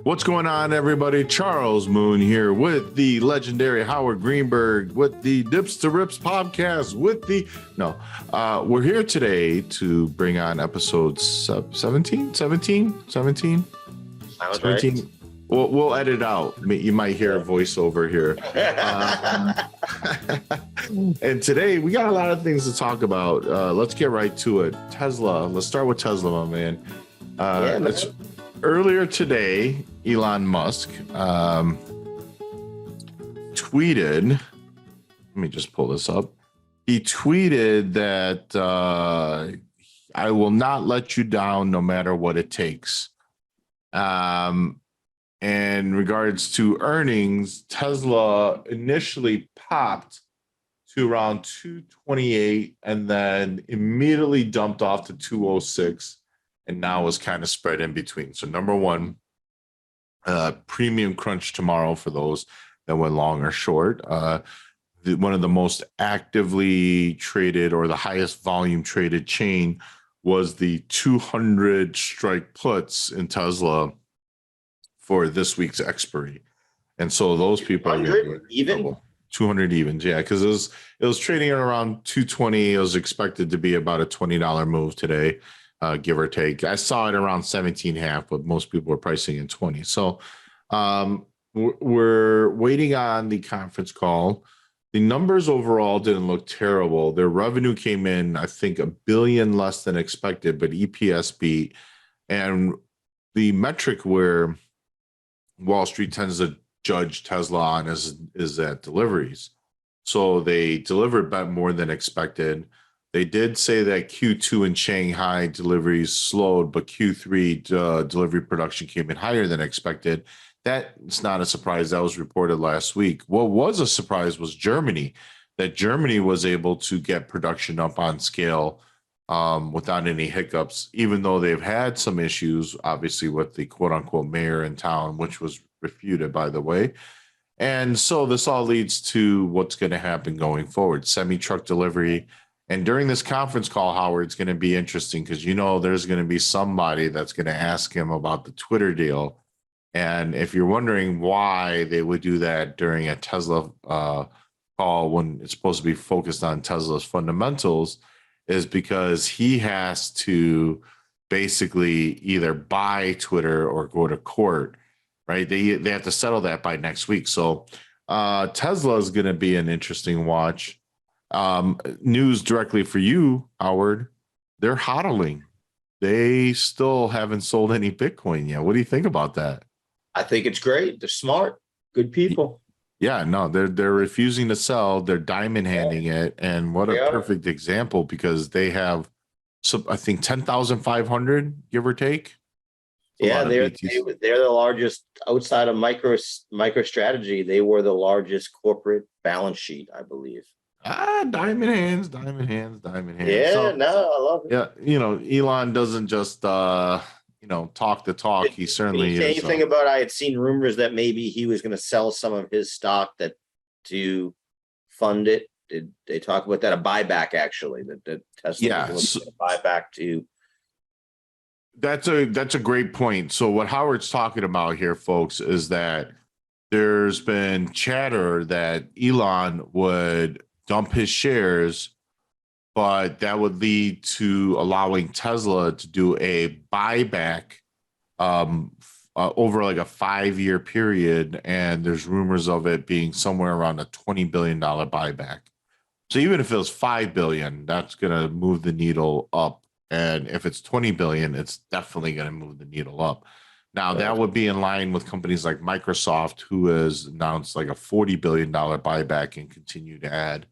What's going on, everybody? Charles Moon here with the legendary Howard Greenberg with the Dips to Rips podcast we're here today to bring on episode 17. Sounds right. We'll edit out. You might hear a voiceover here. And today we got a lot of things to talk about. Let's get right to it. Tesla. Let's start with Tesla, my man. Earlier today, Elon Musk tweeted, let me just pull this up. He tweeted that I will not let you down no matter what it takes. In regards to earnings, Tesla initially popped to around 228 and then immediately dumped off to 206. And now is kind of spread in between. So number one, premium crunch tomorrow for those that went long or short. One of the most actively traded or the highest volume traded chain was the 200 strike puts in Tesla for this week's expiry. And so those people are even 200 evens, yeah, because it was trading at around 220. It was expected to be about a $20 move today. Give or take. I saw it around 17.5, but most people were pricing in 20. So we're waiting on the conference call. The numbers overall didn't look terrible. Their revenue came in, I think, $1 billion less than expected, but EPS beat. And the metric where Wall Street tends to judge Tesla on is at deliveries. So they delivered by more than expected. They did say that Q2 in Shanghai deliveries slowed, but Q3 delivery production came in higher than expected. That's not a surprise. That was reported last week. What was a surprise was Germany, that Germany was able to get production up on scale without any hiccups, even though they've had some issues, obviously, with the quote-unquote mayor in town, which was refuted, by the way. And so this all leads to what's going to happen going forward. Semi-truck delivery. And during this conference call, Howard, it's going to be interesting because, there's going to be somebody that's going to ask him about the Twitter deal. And if you're wondering why they would do that during a Tesla call when it's supposed to be focused on Tesla's fundamentals, is because he has to basically either buy Twitter or go to court, right? They have to settle that by next week. So Tesla is going to be an interesting watch. News directly for you, Howard. They're hodling. They still haven't sold any Bitcoin yet. What do you think about that? I think it's great. They're smart, good people. Yeah, no, they're refusing to sell. They're diamond handing it, and what a perfect example because they have, I think 10,500, give or take. Yeah, they're the largest outside of MicroStrategy. They were the largest corporate balance sheet, I believe. Diamond hands. Yeah, so, no, I love it. Yeah, Elon doesn't just talk the talk. He certainly is. Anything about? I had seen rumors that maybe he was going to sell some of his stock to fund it. Did they talk about that? A buyback, actually, that Tesla was going to buy back to. That's a great point. So what Howard's talking about here, folks, is that there's been chatter that Elon would dump his shares, but that would lead to allowing Tesla to do a buyback over like a 5-year period. And there's rumors of it being somewhere around a $20 billion buyback. So even if it was $5 billion, that's going to move the needle up. And if it's 20 billion, it's definitely going to move the needle up. Now, that would be in line with companies like Microsoft, who has announced like a $40 billion buyback and continue to add.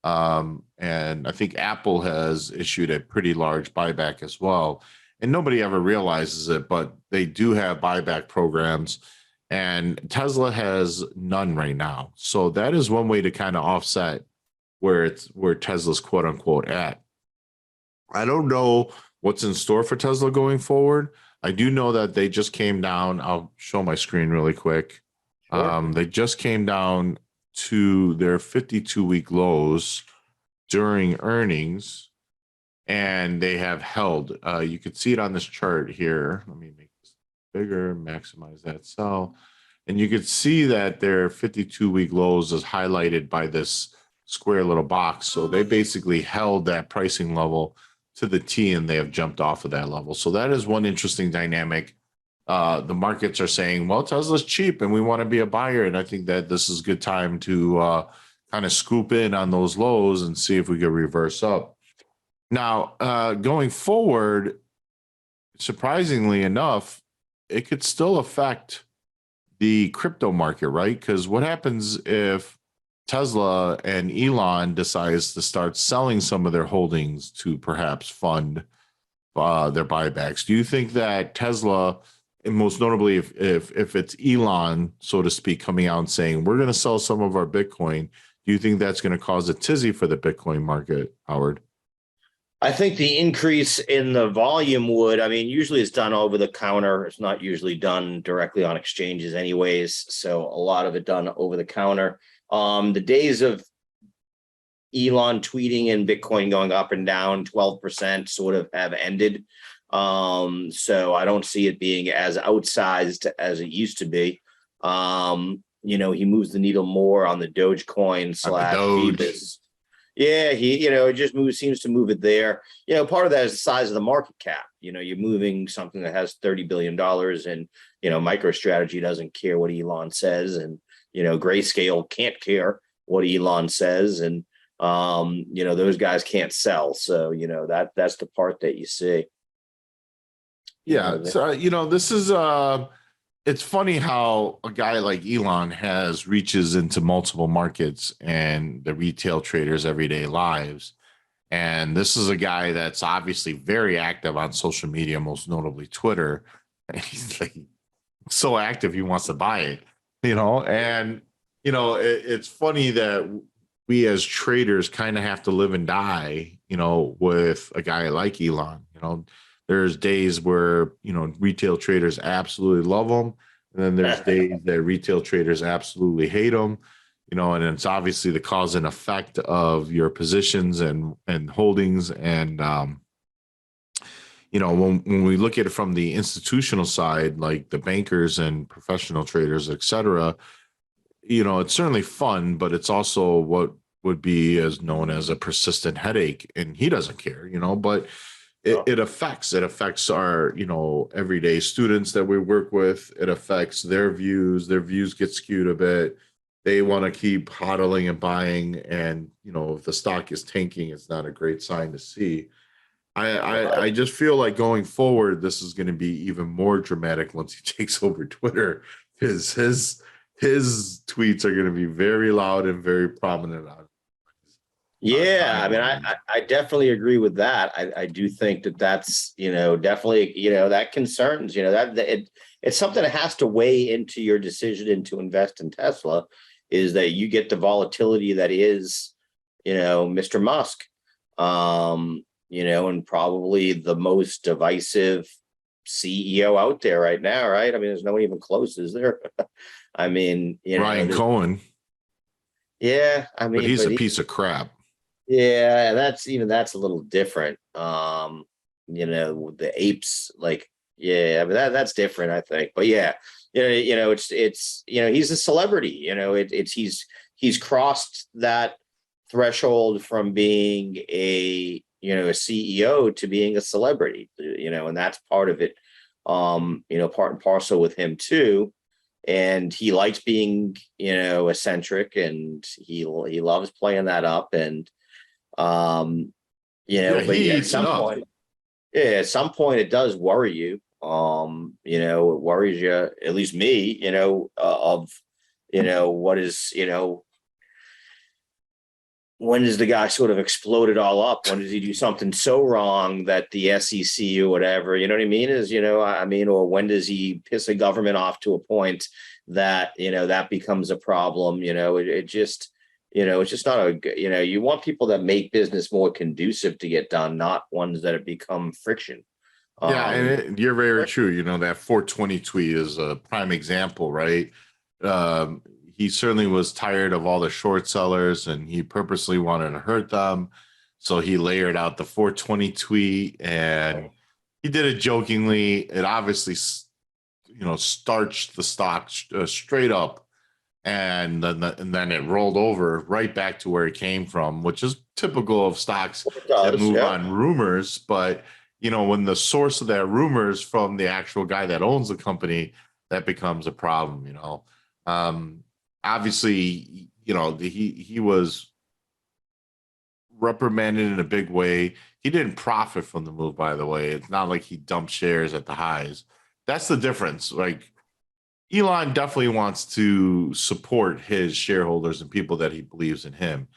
And I think Apple has issued a pretty large buyback as well. And nobody ever realizes it, but they do have buyback programs. And Tesla has none right now. So that is one way to kind of offset where Tesla's quote unquote at. I don't know what's in store for Tesla going forward. I do know that they just came down. I'll show my screen really quick. Sure. They just came down to their 52-week lows during earnings, and they have held. You can see it on this chart here. Let me make this bigger, maximize that sell. And you could see that their 52-week lows is highlighted by this square little box. So they basically held that pricing level to the T, and they have jumped off of that level. So that is one interesting dynamic. The markets are saying, well, Tesla's cheap and we want to be a buyer. And I think that this is a good time to kind of scoop in on those lows and see if we can reverse up. Now, going forward, surprisingly enough, it could still affect the crypto market, right? Because what happens if Tesla and Elon decides to start selling some of their holdings to perhaps fund their buybacks? Do you think that Tesla, and most notably if it's Elon, so to speak, coming out and saying we're going to sell some of our Bitcoin, do you think that's going to cause a tizzy for the Bitcoin market, Howard? I think the increase in the volume would, I mean, usually it's done over the counter. It's not usually done directly on exchanges anyways. So a lot of it done over the counter. The days of Elon tweeting and Bitcoin going up and down 12% sort of have ended. So I don't see it being as outsized as it used to be. He moves the needle more on the Dogecoin / Phoebus. Yeah, it just seems to move it there. Part of that is the size of the market cap. You're moving something that has $30 billion, and, MicroStrategy doesn't care what Elon says, and, Grayscale can't care what Elon says, and, those guys can't sell. So, that's the part that you see. Yeah. So, this is, it's funny how a guy like Elon has reaches into multiple markets and the retail traders' everyday lives. And this is a guy that's obviously very active on social media, most notably Twitter. And he's like so active, he wants to buy it, and, it's funny that we as traders kind of have to live and die, with a guy like Elon. There's days where, retail traders absolutely love them. And then there's days that retail traders absolutely hate them, and it's obviously the cause and effect of your positions and holdings. And, when we look at it from the institutional side, like the bankers and professional traders, et cetera, it's certainly fun, but it's also what would be as known as a persistent headache. And he doesn't care, but it affects our, everyday students that we work with. It affects their views get skewed a bit. They want to keep hodling and buying. And, if the stock is tanking, it's not a great sign to see. I just feel like going forward, this is going to be even more dramatic once he takes over Twitter, because his tweets are going to be very loud and very prominent on. Yeah, I mean, I definitely agree with that. I do think that's, definitely, that concerns, it's something that has to weigh into your decision to invest in Tesla, is that you get the volatility that is, Mr. Musk, and probably the most divisive CEO out there right now, right? I mean, there's no one even close, is there? I mean, Ryan Cohen. Yeah, I mean, but he's a piece of crap. Yeah, that's a little different. The apes, like, yeah, but that's different, I think. But yeah, it's he's a celebrity. He's crossed that threshold from being a CEO to being a celebrity. And that's part of it. Part and parcel with him too. And he likes being, eccentric, and he loves playing that up. And at some point it does worry you. It worries you, at least me, what is, when does the guy sort of explode it all up? When does he do something so wrong that the SEC or whatever, you know what I mean? Or when does he piss a government off to a point that, that becomes a problem? It's just not you want people that make business more conducive to get done, not ones that have become friction. Yeah, and you're very true. That 420 tweet is a prime example, right? He certainly was tired of all the short sellers, and he purposely wanted to hurt them. So he layered out the 420 tweet, and he did it jokingly. It obviously starched the stock straight up, and then it rolled over right back to where it came from, which is typical of stocks It does, that move yeah. on rumors. But when the source of that rumor is from the actual guy that owns the company, that becomes a problem. Obviously, he was reprimanded in a big way. He didn't profit from the move, by the way. It's not like he dumped shares at the highs. That's the difference. Like, Elon definitely wants to support his shareholders and people that he believes in him.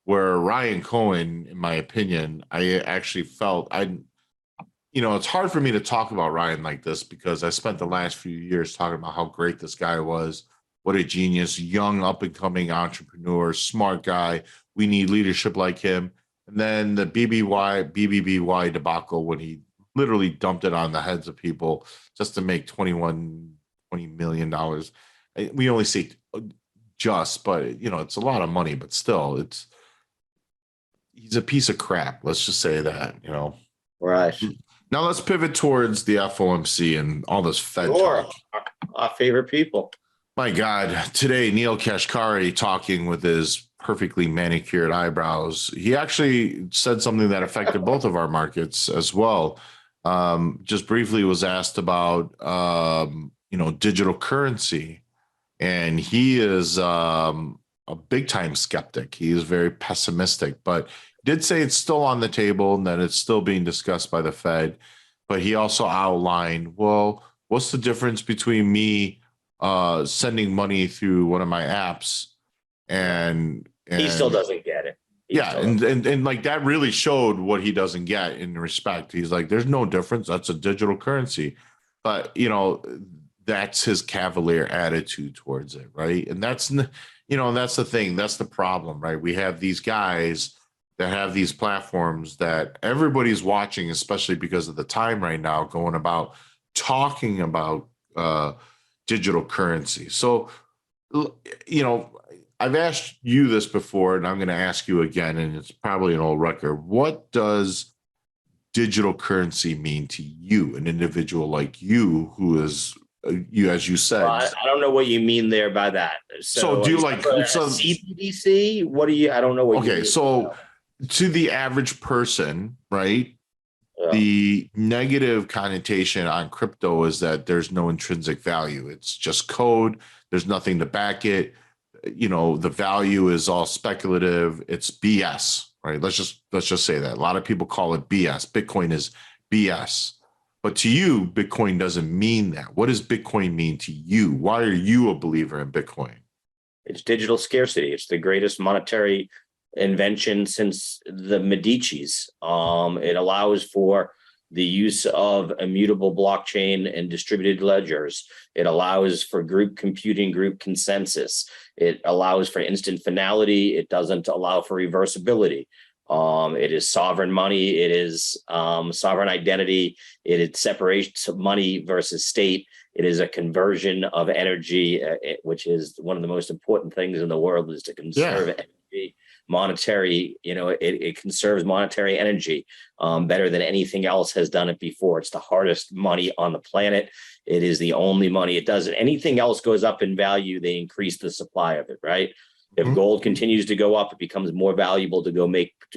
Where Ryan Cohen, in my opinion, I actually felt it's hard for me to talk about Ryan like this because I spent the last few years talking about how great this guy was, what a genius, young, up and coming entrepreneur, smart guy. We need leadership like him. And then the BBBY debacle when he literally dumped it on the heads of people just to make $20 million. We only say just, but it's a lot of money, but still, he's a piece of crap. Let's just say that, Right. Now let's pivot towards the FOMC and all this Fed Sure. talk. Our favorite people. My God, today Neil Kashkari talking with his perfectly manicured eyebrows. He actually said something that affected both of our markets as well. Just briefly was asked about digital currency, and he is a big time skeptic. He is very pessimistic, but did say it's still on the table and that it's still being discussed by the Fed. But he also outlined, well, what's the difference between me sending money through one of my apps and He still doesn't get it. And like that really showed what he doesn't get in respect. He's like, there's no difference. That's a digital currency. But, that's his cavalier attitude towards it, right? And that's the thing. That's the problem, right? We have these guys that have these platforms that everybody's watching, especially because of the time right now, going about talking about digital currency. So, I've asked you this before, and I'm going to ask you again, and it's probably an old record. What does digital currency mean to you, an individual like you, who is as you said? Well, I don't know what you mean there by that. So do you like CBDC? What do you? I don't know what. Okay, so to the average person, right? Yeah. The negative connotation on crypto is that there's no intrinsic value. It's just code. There's nothing to back it. The value is all speculative. It's BS, right? Let's just say that. A lot of people call it BS. Bitcoin is BS. But to you, Bitcoin doesn't mean that. What does Bitcoin mean to you? Why are you a believer in Bitcoin? It's digital scarcity. It's the greatest monetary invention since the Medicis. It allows for the use of immutable blockchain and distributed ledgers. It allows for group computing, group consensus. It allows for instant finality. It doesn't allow for reversibility. It is sovereign money. It is sovereign identity. It separates money versus state. It is a conversion of energy, which is one of the most important things in the world, is to conserve energy. Monetary, it conserves monetary energy better than anything else has done it before. It's the hardest money on the planet. It is the only money it does. Anything else goes up in value, they increase the supply of it, right? If gold continues to go up, it becomes more valuable to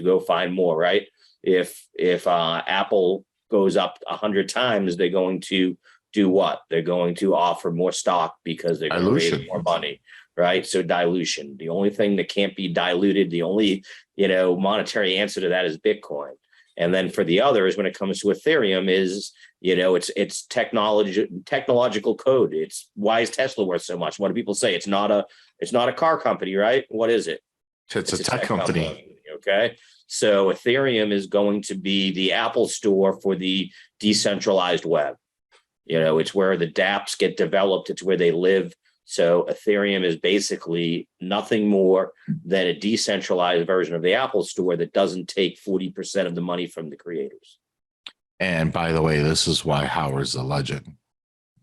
go find more, right? If Apple goes up 100 times, they're going to do what? They're going to offer more stock because they're going to raise more money, right? So dilution. The only thing that can't be diluted, the only monetary answer to that is Bitcoin. And then for the others, when it comes to Ethereum, is it's technological code. It's why is Tesla worth so much? What do people say? It's not a car company, right? What is it? It's a tech company. Okay. So Ethereum is going to be the Apple store for the decentralized web. It's where the dApps get developed. It's where they live. So Ethereum is basically nothing more than a decentralized version of the Apple store that doesn't take 40% of the money from the creators. And by the way, this is why Howard's a legend.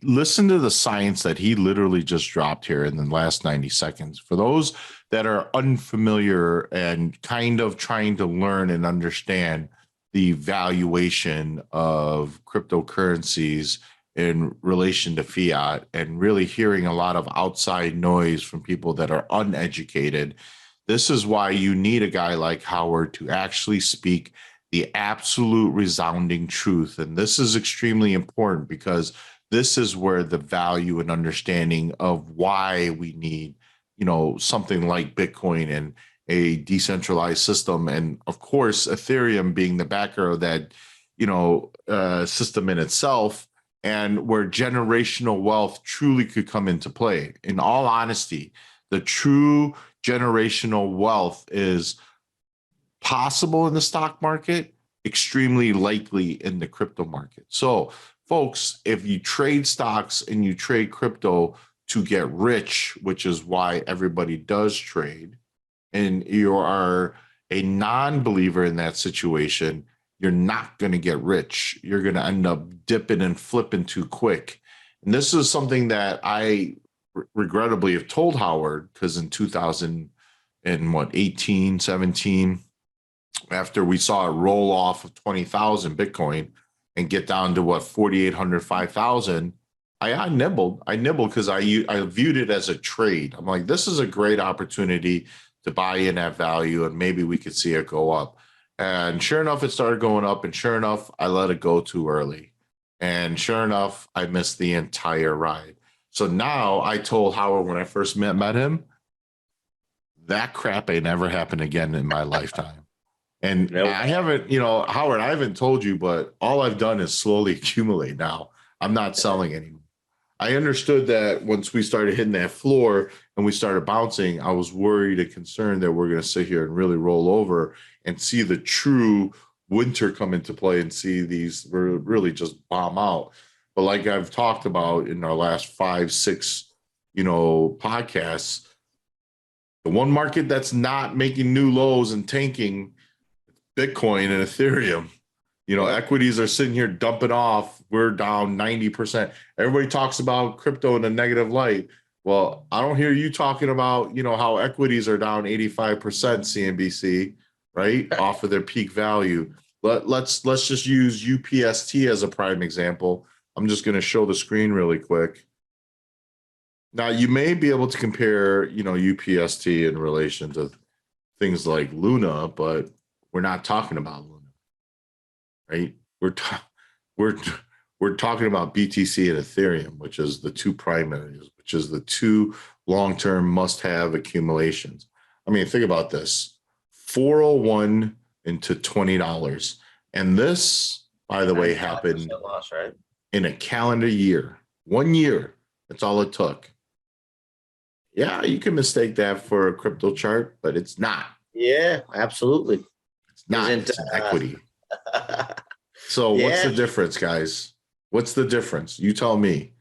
Listen to the science that he literally just dropped here in the last 90 seconds. For those that are unfamiliar and kind of trying to learn and understand the valuation of cryptocurrencies in relation to fiat and really hearing a lot of outside noise from people that are uneducated. This is why you need a guy like Howard to actually speak the absolute resounding truth. And this is extremely important because this is where the value and understanding of why we need, something like Bitcoin and a decentralized system. And of course, Ethereum being the backer of that, system in itself, and where generational wealth truly could come into play. In all honesty, the true generational wealth is possible in the stock market, extremely likely in the crypto market. So, folks, if you trade stocks and you trade crypto to get rich, which is why everybody does trade, and you are a non-believer in that situation, you're not going to get rich. You're going to end up dipping and flipping too quick. And this is something that I regrettably have told Howard, because in 2018, 17, after we saw it roll off of 20,000 Bitcoin and get down to 4,800, 5,000, I nibbled because I viewed it as a trade. I'm like, this is a great opportunity to buy in at value, and maybe we could see it go up. And sure enough, it started going up, and sure enough, I let it go too early. And sure enough, I missed the entire ride. So now I told Howard when I first met him, that crap ain't never happened again in my lifetime. And nope. I haven't, Howard, I haven't told you, but all I've done is slowly accumulate now. I'm not selling anymore. I understood that once we started hitting that floor and we started bouncing, I was worried and concerned that we're going to sit here and really roll over and see the true winter come into play and see these really just bomb out. But like I've talked about in our last 5, 6, podcasts, the one market that's not making new lows and tanking, Bitcoin and Ethereum. Equities are sitting here dumping off. We're down 90%. Everybody talks about crypto in a negative light. Well, I don't hear you talking about, how equities are down 85% CNBC, right? Off of their peak value. Let's just use UPST as a prime example. I'm just going to show the screen really quick. Now, you may be able to compare, UPST in relation to things like Luna, but we're not talking about Luna. Right, we're talking about BTC and Ethereum, which is the two primaries, which is the two long-term must-have accumulations. I mean, think about this: 401 into $20, and this, by the way, happened loss, right? In a calendar year. 1 year. That's all it took. Yeah, you can mistake that for a crypto chart, but it's not. Yeah, absolutely. It's not. It's an equity. So what's the difference, guys? What's the difference? You tell me.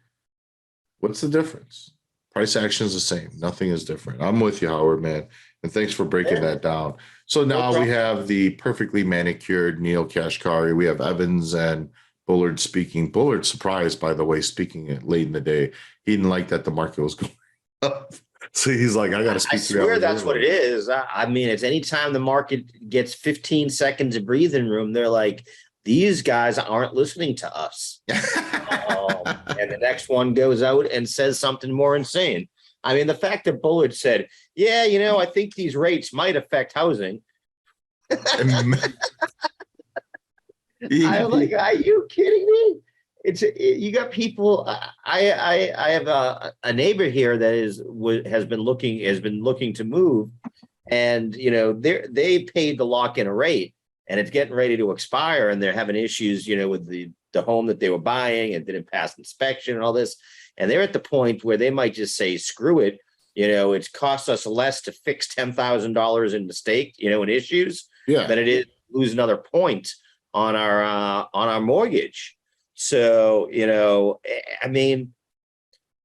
What's the difference? Price action is the same. Nothing is different. I'm with you, Howard, man. And thanks for breaking that down. So now we have the perfectly manicured Neil Kashkari. We have Evans and Bullard speaking. Bullard surprised, by the way, speaking it late in the day. He didn't like that the market was going up. So he's like, I got to speak to you. I swear that's what it is. I mean, it's anytime the market gets 15 seconds of breathing room, they're like, these guys aren't listening to us. And the next one goes out and says something more insane. I mean, the fact that Bullard said, yeah, I think these rates might affect housing. I'm like, are you kidding me? You got people. I have a neighbor here that has been looking to move, and they paid to lock in a rate, and it's getting ready to expire, and they're having issues, with the home that they were buying and didn't pass inspection and all this, and they're at the point where they might just say, screw it, it's cost us less to fix $10,000 in mistake, in issues, than it is lose another point on our mortgage. So, I mean,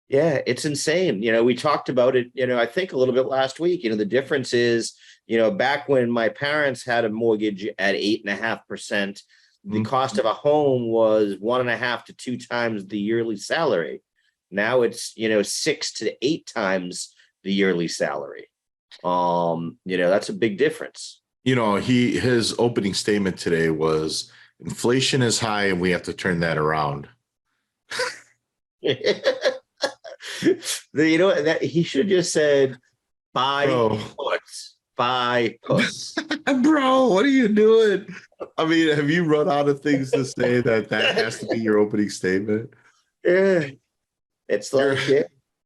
yeah, it's insane. We talked about it, I think a little bit last week. The difference is, back when my parents had a mortgage at 8.5%, the cost of a home was 1.5 to 2 times the yearly salary. Now it's, 6 to 8 times the yearly salary. That's a big difference. His opening statement today was, inflation is high and we have to turn that around. You know that he should have just said buy Bro. puts, buy puts. Bro, what are you doing? I mean, have you run out of things to say that has to be your opening statement? Yeah. It's You're like, yeah,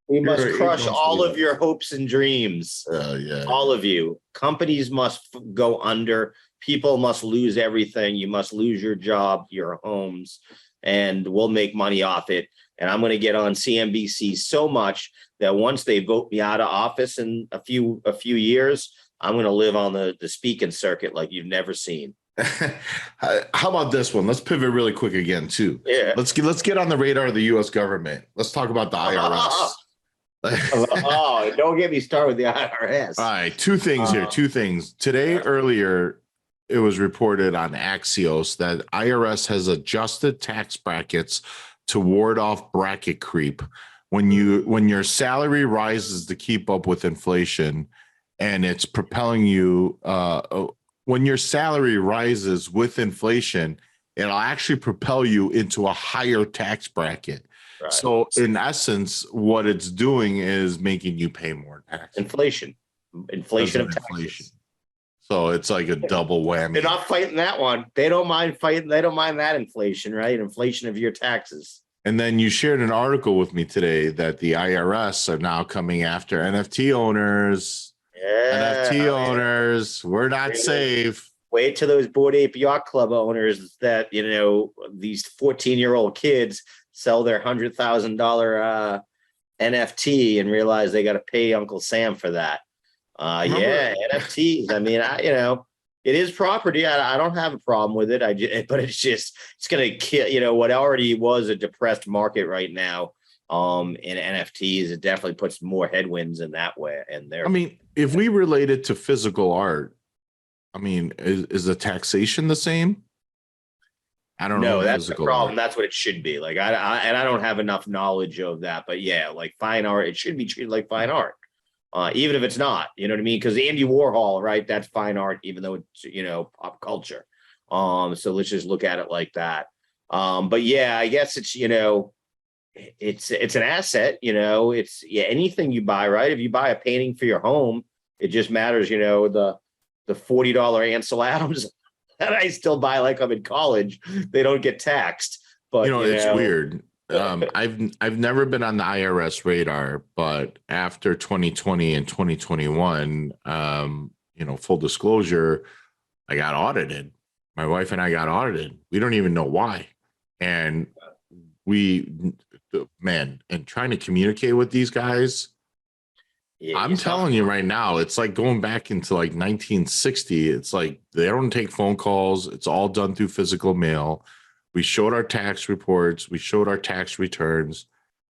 we must you're 8 crush months all of later. your hopes and dreams. Yeah. All of you. Companies must go under. People must lose everything. You must lose your job, your homes, and we'll make money off it. And I'm going to get on CNBC so much that once they vote me out of office in a few years, I'm going to live on the speaking circuit like you've never seen. How about this one? Let's pivot really quick again too. Yeah. Let's get on the radar of the U.S. government. Let's talk about the IRS. Oh, don't get me started with the IRS. All right, two things here. Two things. Today, earlier, it was reported on Axios that IRS has adjusted tax brackets to ward off bracket creep. When your salary rises to keep up with inflation, and it's propelling you. When your salary rises with inflation, it'll actually propel you into a higher tax bracket. Right. So in essence, what it's doing is making you pay more tax. Inflation of taxes. Inflation. So it's like a double whammy. They're not fighting that one. They don't mind fighting. They don't mind that inflation, right? Inflation of your taxes. And then you shared an article with me today that the IRS are now coming after NFT owners. Yeah, NFT owners, we're not safe. Wait till those Bored Ape Yacht Club owners that, these 14-year-old kids sell their $100,000 NFT and realize they got to pay Uncle Sam for that. Yeah, NFTs. I mean, it is property. I don't have a problem with it. But it's going to kill, what already was a depressed market right now. In NFTs, it definitely puts more headwinds in that way. And there, I mean, if we relate it to physical art, I mean, is the taxation the same? I don't know. No, that's the problem. That's what it should be. Like I don't have enough knowledge of that, but yeah, like fine art, it should be treated like fine art. Even if it's not, you know what I mean? Because Andy Warhol, right? That's fine art, even though it's, pop culture. So let's just look at it like that. But yeah, I guess it's, it's an asset, it's anything you buy, right? If you buy a painting for your home, it just matters, the $40 Ansel Adams that I still buy like I'm in college, they don't get taxed. But it's weird. I've never been on the IRS radar, but after 2020 and 2021, full disclosure, I got audited. My wife and I got audited. We don't even know why. And and trying to communicate with these guys, I'm telling you right now, it's like going back into like 1960. It's like they don't take phone calls. It's all done through physical mail. We showed our tax reports. We showed our tax returns.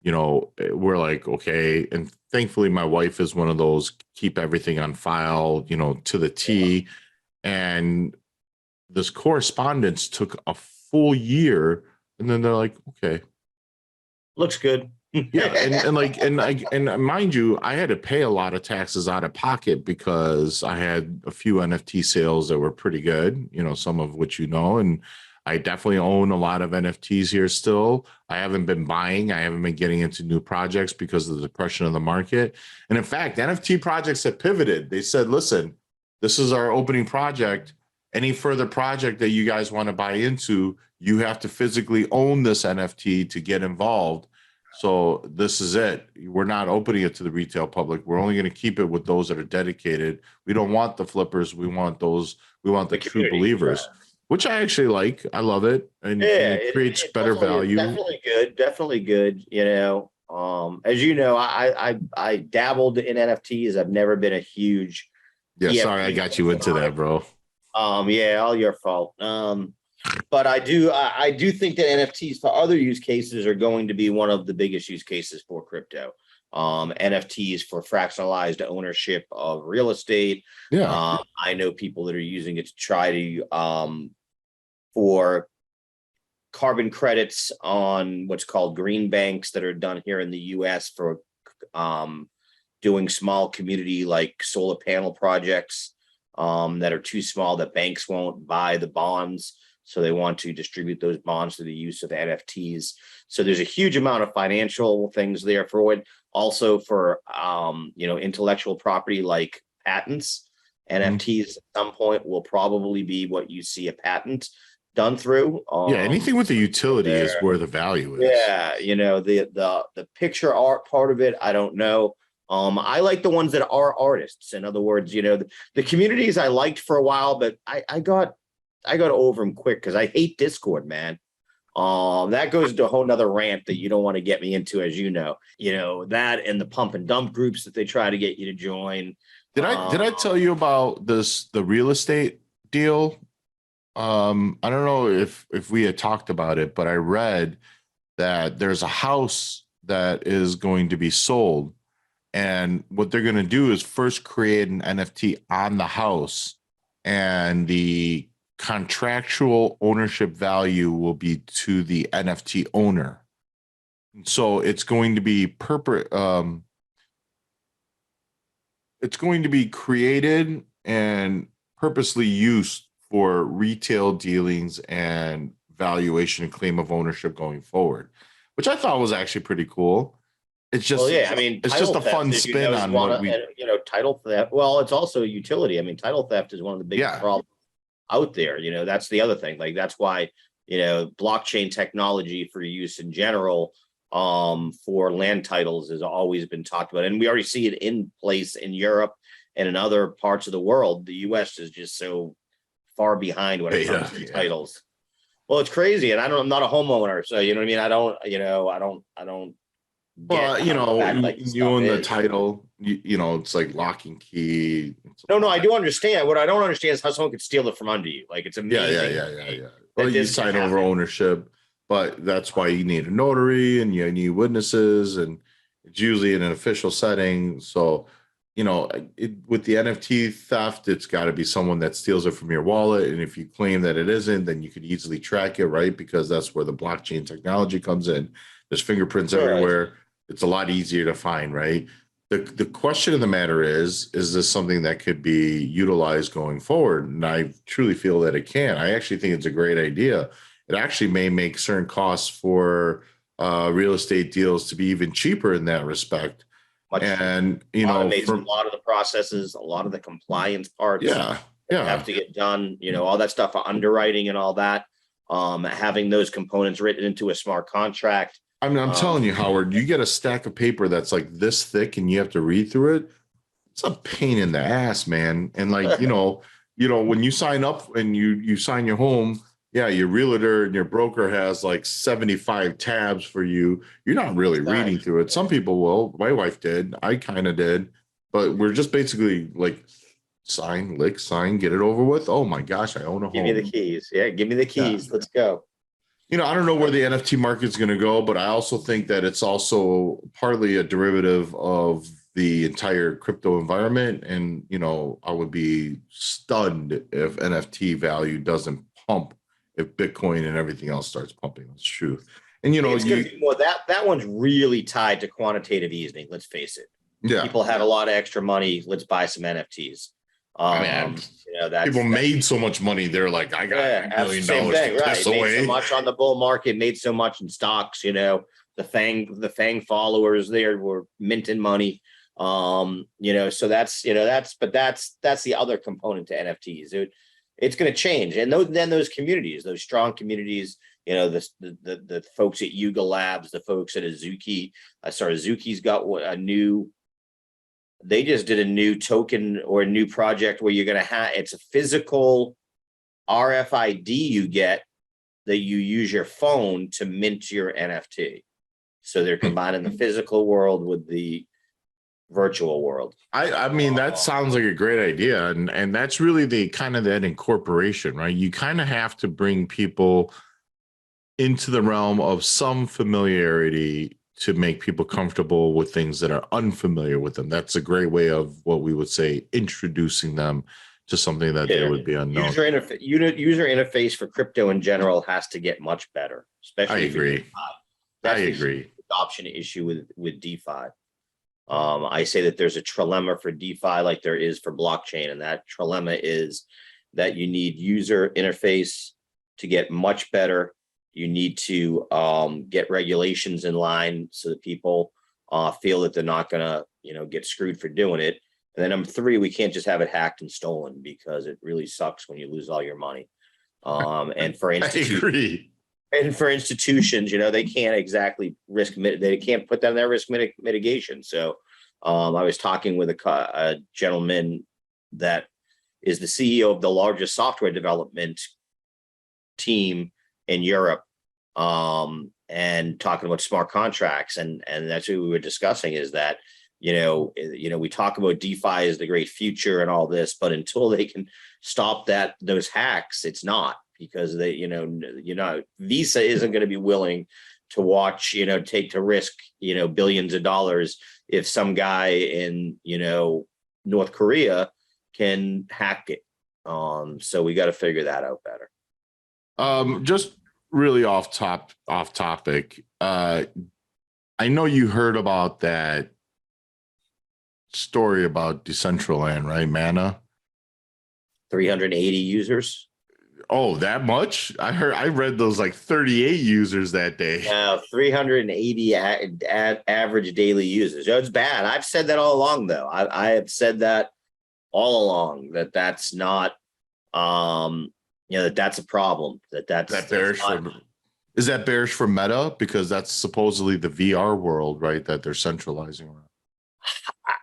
We're like, okay. And thankfully, my wife is one of those keep everything on file, to the T. And this correspondence took a full year. And then they're like, okay. Looks good. Yeah, and mind you, I had to pay a lot of taxes out of pocket because I had a few NFT sales that were pretty good, some of which and I definitely own a lot of NFTs here still. I haven't been buying, I haven't been getting into new projects because of the depression of the market. And in fact, NFT projects have pivoted. They said, listen, this is our opening project. Any further project that you guys want to buy into, you have to physically own this NFT to get involved. So this is it. We're not opening it to the retail public. We're only going to keep it with those that are dedicated. We don't want the flippers. We want the true believers, which I actually like. I love it. And it creates better value. Definitely good. As you know, I dabbled in NFTs. I've never been a huge. Yeah, sorry, I got you into that, bro. Yeah, all your fault. But I do think that NFTs for other use cases are going to be one of the biggest use cases for crypto. NFTs for fractionalized ownership of real estate. Yeah. I know people that are using it to try to for carbon credits on what's called green banks that are done here in the US for doing small community like solar panel projects that are too small that banks won't buy the bonds. So they want to distribute those bonds through the use of NFTs. So there's a huge amount of financial things there for it. Also for intellectual property like patents. NFTs at some point will probably be what you see a patent done through. Yeah, anything with the utility is where the value is. Yeah, the picture art part of it, I don't know. I like the ones that are artists. In other words, the communities I liked for a while, but I got over them quick because I hate Discord, man. That goes to a whole nother rant that you don't want to get me into, as you know. That and the pump and dump groups that they try to get you to join. Did I tell you about the real estate deal? I don't know if we had talked about it, but I read that there's a house that is going to be sold, and what they're going to do is first create an NFT on the house, and the contractual ownership value will be to the NFT owner. So it's going to be it's going to be created and purposely used for retail dealings and valuation and claim of ownership going forward, which I thought was actually pretty cool. It's just, it's just a fun spin on what we, title theft. Well, it's also a utility. I mean, title theft is one of the biggest problems out there. That's the other thing. Like, that's why, blockchain technology for use in general, for land titles has always been talked about. And we already see it in place in Europe and in other parts of the world. The US is just so far behind when it comes to titles. Well, it's crazy. And I'm not a homeowner. So, you know what I mean? I don't. Well, you own the title, it's like lock and key. No, I do understand. What I don't understand is how someone could steal it from under you. Like, it's amazing. Yeah. Well, you sign over ownership, but that's why you need a notary and you need witnesses, and it's usually in an official setting. So, with the NFT theft, it's got to be someone that steals it from your wallet. And if you claim that it isn't, then you could easily track it, right? Because that's where the blockchain technology comes in. There's fingerprints everywhere. It's a lot easier to find, right? The question of the matter is this something that could be utilized going forward? And I truly feel that it can. I actually think it's a great idea. It actually may make certain costs for real estate deals to be even cheaper in that respect. And automates a lot of the processes, a lot of the compliance parts. Have to get done. All that stuff for underwriting and all that. Having those components written into a smart contract. I mean, I'm telling you, Howard, you get a stack of paper that's like this thick and you have to read through it. It's a pain in the ass, man. And like, when you sign up and you sign your home, your realtor and your broker has like 75 tabs for you. You're not really reading through it. Some people will. My wife did. I kind of did. But we're just basically like sign, get it over with. Oh my gosh, I own a home. Give me the keys. Yeah, give me the keys. Yeah. Let's go. I don't know where the NFT market's going to go, but I also think that it's also partly a derivative of the entire crypto environment. And, I would be stunned if NFT value doesn't pump if Bitcoin and everything else starts pumping. That's true. And, it's going to be more that one's really tied to quantitative easing. Let's face it. Yeah. People had a lot of extra money. Let's buy some NFTs. People made so much money. They're like, I got $1 million to piss away. Made so much on the bull market, made so much in stocks. The FANG followers there were minting money. So that's the other component to NFTs. It's going to change, and those communities, those strong communities. The folks at Yuga Labs, the folks at Azuki. Azuki's got a new. They just did a new token or a new project where you're going to have, it's a physical RFID you get that you use your phone to mint your NFT. So they're combining the physical world with the virtual world. I mean, that sounds like a great idea. And that's really the kind of that incorporation, right? You kind of have to bring people into the realm of some familiarity to make people comfortable with things that are unfamiliar with them. That's a great way of what we would say, introducing them to something that they would be unknown. User interface for crypto in general has to get much better. Especially I agree. That's the adoption issue with DeFi. I say that there's a trilemma for DeFi like there is for blockchain, and that trilemma is that you need user interface to get much better. You need to get regulations in line so that people feel that they're not going to, get screwed for doing it. And then number 3, we can't just have it hacked and stolen, because it really sucks when you lose all your money. And for institutions, they can't exactly they can't put down their risk mitigation. So I was talking with a gentleman that is the CEO of the largest software development team in Europe, and talking about smart contracts, and that's what we were discussing, is that we talk about DeFi as the great future and all this, but until they can stop those hacks, it's not, because they Visa isn't going to be willing to watch take to risk billions of dollars if some guy in North Korea can hack it. So we got to figure that out better. Just really off topic. I know you heard about that story about Decentraland, right? Mana. 380 users. Oh, that much? I read those like 38 users that day. 380 average daily users. It's bad. I've said that all along, though. I have said that all along, that's not, that's a problem. That's bearish. Is that bearish for Meta? Because that's supposedly the VR world, right? That they're centralizing around.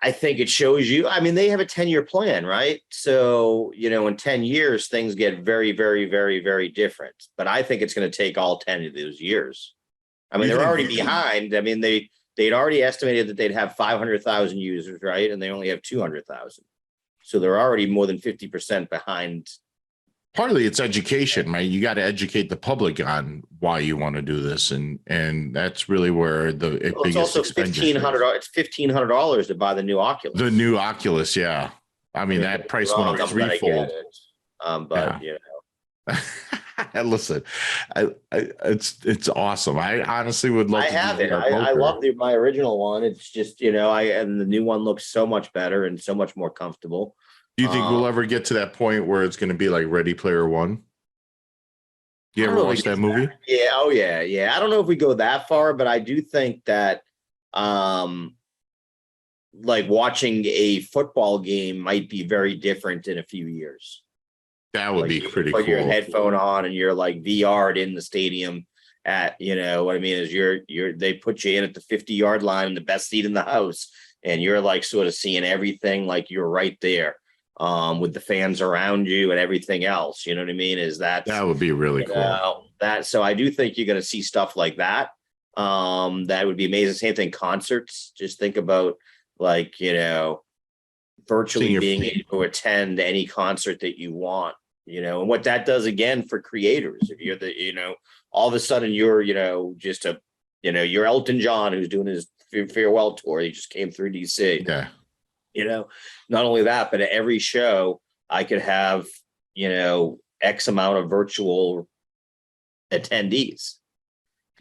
I think it shows you. I mean, they have a 10-year plan, right? So, in 10 years, things get very, very, very, very different. But I think it's going to take all 10 of those years. I mean, they're already behind. I mean, they'd already estimated that they'd have 500,000 users, right? And they only have 200,000. So they're already more than 50% behind. Partly it's education, right? You got to educate the public on why you want to do this, and that's really where it's also $1,500. It's $1,500 to buy the new Oculus. The new Oculus, yeah. I mean, that price went up threefold. But listen, it's awesome. I honestly would love. I have it. I love my original one. It's just and the new one looks so much better and so much more comfortable. Do you think we'll ever get to that point where it's going to be like Ready Player One? You ever watch that movie? Yeah. Oh, yeah. Yeah. I don't know if we go that far, but I do think that like watching a football game might be very different in a few years. That would be pretty cool. Put your headphone on and you're like VR'd in the stadium at, what I mean is they put you in at the 50-yard line, the best seat in the house, and you're like sort of seeing everything like you're right there. With the fans around you and everything else, you know what I mean? That would be really cool. So I do think you're going to see stuff like that. That would be amazing. Same thing, concerts. Just think about virtually being able to attend any concert that you want, and what that does again for creators. If you're all of a sudden you're, just you're Elton John who's doing his farewell tour. He just came through DC. Yeah. Not only that, but at every show I could have, X amount of virtual attendees,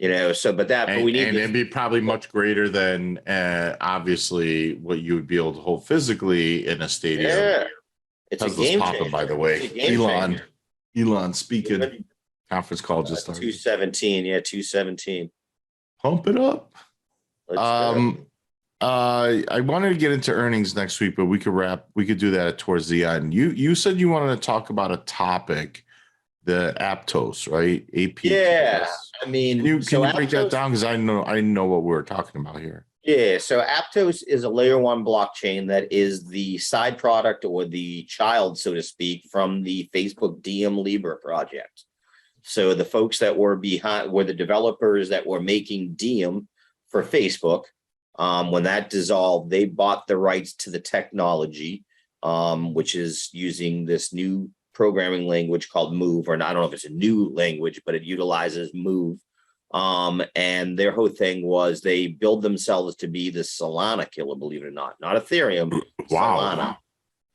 but we need, and it'd be probably much greater than obviously what you would be able to hold physically in a stadium. Yeah, it's a game changer. By the way, Elon speaking, conference call just started. 217, 217. Pump it up. I wanted to get into earnings next week, but we could do that towards the end. You said you wanted to talk about a topic, the Aptos, right? APTOS. Yeah. I mean, can you break that down? Because I know what we're talking about here. Yeah. So Aptos is a layer 1 blockchain that is the side product or the child, so to speak, from the Facebook Diem Libra project. So the folks that were behind were the developers that were making Diem for Facebook. When that dissolved, they bought the rights to the technology, which is using this new programming language called Move, or I don't know if it's a new language, but it utilizes Move. And their whole thing was they build themselves to be the Solana killer, believe it or not Ethereum, wow.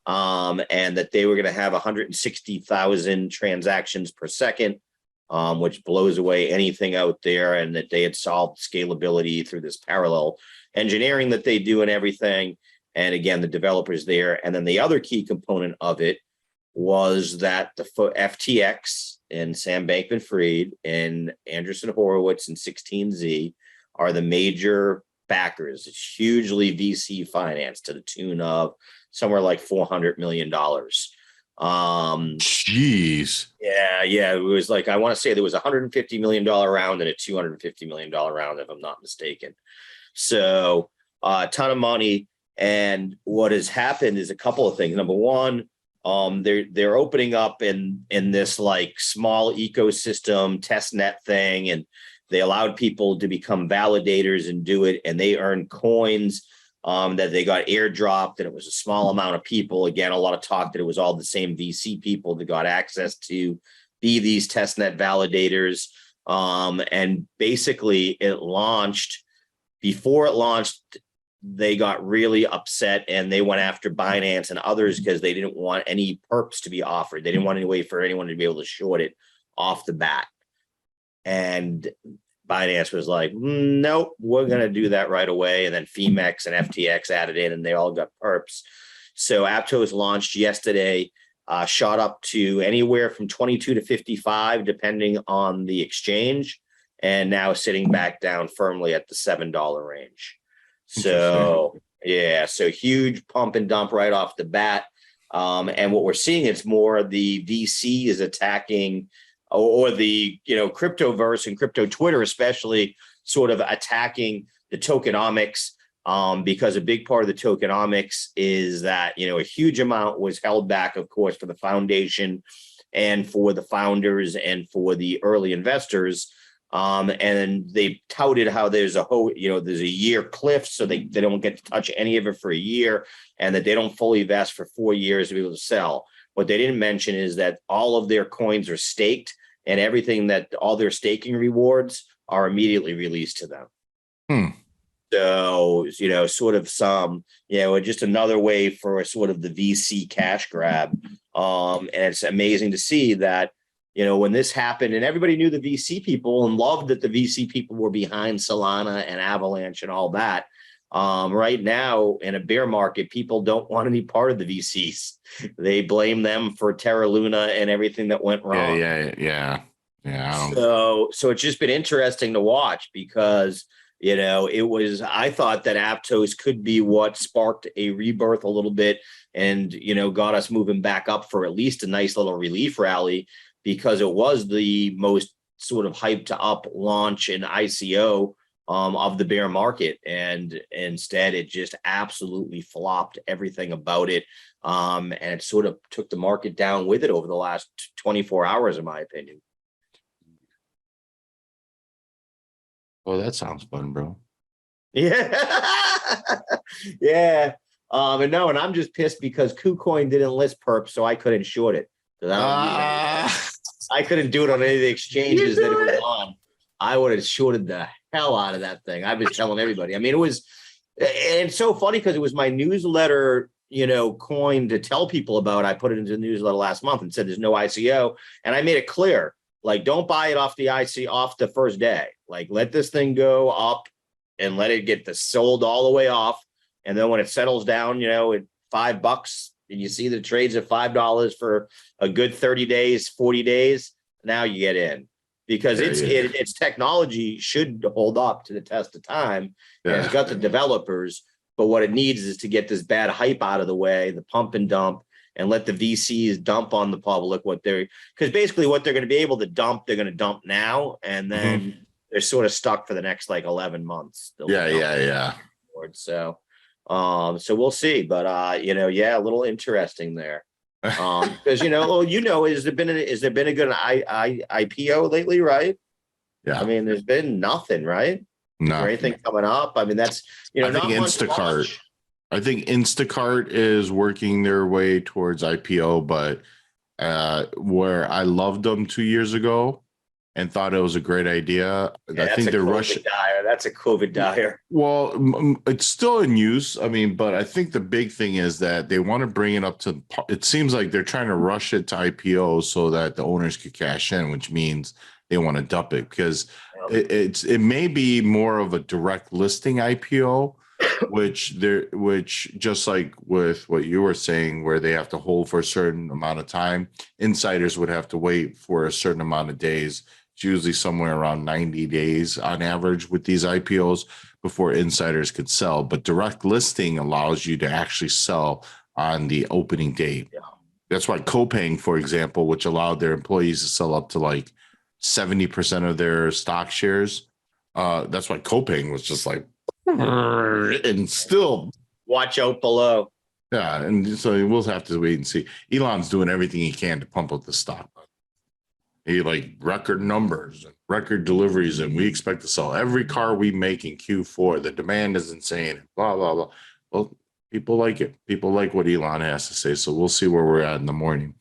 Solana. And that they were going to have 160,000 transactions per second, which blows away anything out there, and that they had solved scalability through this parallel engineering that they do and everything. And again, the developers there. And then the other key component of it was that the FTX and Sam Bankman-Fried and Andreessen Horowitz and 16Z are the major backers. It's hugely VC financed to the tune of somewhere like $400 million. Jeez. Yeah. It was like, I want to say there was a $150 million round and a $250 million round, if I'm not mistaken. So a ton of money. And what has happened is a couple of things. Number one, they're opening up in this like small ecosystem test net thing, and they allowed people to become validators and do it, and they earned coins that they got airdropped, and it was a small amount of people. Again, a lot of talk that it was all the same VC people that got access to be these testnet validators. And basically it launched. Before it launched, they got really upset and they went after Binance and others because they didn't want any perps to be offered. They didn't want any way for anyone to be able to short it off the bat. And Binance was like, nope, we're going to do that right away. And then FEMEX and FTX added in and they all got perps. So Aptos launched yesterday, shot up to anywhere from 22 to 55, depending on the exchange, and now sitting back down firmly at the $7 range. So, yeah, so huge pump and dump right off the bat. And what we're seeing is more the VC is attacking, or the, cryptoverse and crypto Twitter, especially, sort of attacking the tokenomics, because a big part of the tokenomics is that, a huge amount was held back, of course, for the foundation and for the founders and for the early investors. And they touted how there's there's a year cliff, so they don't get to touch any of it for a year, and that they don't fully vest for 4 years to be able to sell. What they didn't mention is that all of their coins are staked, and everything that all their staking rewards are immediately released to them. So, sort of some, just another way for a sort of the VC cash grab. And it's amazing to see that, when this happened and everybody knew the VC people and loved that the VC people were behind Solana and Avalanche and all that. Right now in a bear market, people don't want any part of the VCs. They blame them for Terra Luna and everything that went wrong. Yeah. So it's just been interesting to watch because, I thought that Aptos could be what sparked a rebirth a little bit and, got us moving back up for at least a nice little relief rally, because it was the most sort of hyped up launch in ICO of the bear market. And instead it just absolutely flopped everything about it. And it sort of took the market down with it over the last 24 hours, in my opinion. Oh, that sounds fun, bro. Yeah. Yeah. And I'm just pissed because KuCoin didn't list perp, so I couldn't short it. I couldn't do it on any of the exchanges that it was on. I would have shorted the hell out of that thing. I've been telling everybody. I mean, and it's so funny because it was my newsletter, coin to tell people about. I put it into the newsletter last month and said there's no ICO. And I made it clear, like, don't buy it off the first day. Like, let this thing go up and let it get sold all the way off. And then when it settles down, at $5, and you see the trades at $5 for a good 30 days, 40 days, now you get in, because its technology should hold up to the test of time. Yeah. And it's got the developers, but what it needs is to get this bad hype out of the way, the pump and dump, and let the VCs dump on the public because basically what they're going to be able to dump, they're going to dump now, and then they're sort of stuck for the next like 11 months. Yeah. So we'll see, but a little interesting there. Because has there been a good IPO lately, right? Yeah. I mean, there's been nothing, right? No. Is there anything coming up? I mean, that's I think Instacart. I think Instacart is working their way towards IPO, but where I loved them 2 years ago and thought it was a great idea. Yeah, I think they're rushing. That's a COVID dire. Well, it's still in use. I mean, but I think the big thing is that they want to bring it up to. It seems like they're trying to rush it to IPO so that the owners could cash in, which means they want to dump it because it may be more of a direct listing IPO, which just like with what you were saying, where they have to hold for a certain amount of time, insiders would have to wait for a certain amount of days. It's usually somewhere around 90 days on average with these IPOs before insiders could sell. But direct listing allows you to actually sell on the opening date. Yeah. That's why Copang, for example, which allowed their employees to sell up to like 70% of their stock shares. That's why Copang was just like, and still, Watch out below. yeah. And so we'll have to wait and see. Elon's doing everything he can to pump up the stock. He like record numbers and record deliveries, and we expect to sell every car we make in Q4. The demand is insane. Blah blah blah. Well, people like it. People like what Elon has to say. So we'll see where we're at in the morning.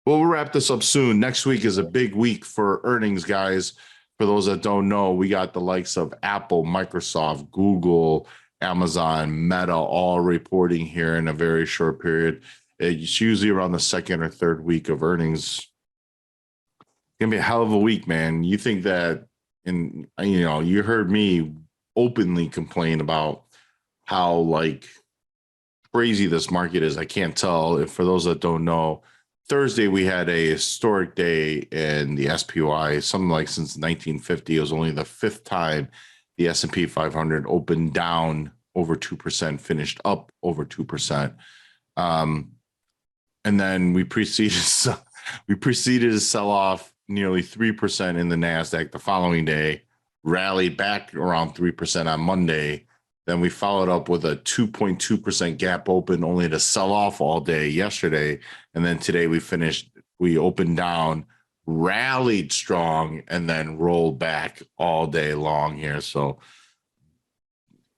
Well, we'll wrap this up soon. Next week is a big week for earnings, guys. For those that don't know, we got the likes of Apple, Microsoft, Google, Amazon, Meta, all reporting here in a very short period. It's usually around the second or third week of earnings. It's gonna be a hell of a week, man. You think that, and you know, you heard me openly complain about how like crazy this market is. I can't tell if, for those that don't know, Thursday we had a historic day in the SPY. Something like since 1950, it was only the fifth time the S&P 500 opened down over 2%, finished up over 2%. And then we proceeded to sell off nearly 3% in the NASDAQ the following day, rallied back around 3% on Monday. Then we followed up with a 2.2% gap open, only to sell off all day yesterday. And then today we opened down, rallied strong, and then rolled back all day long here. So,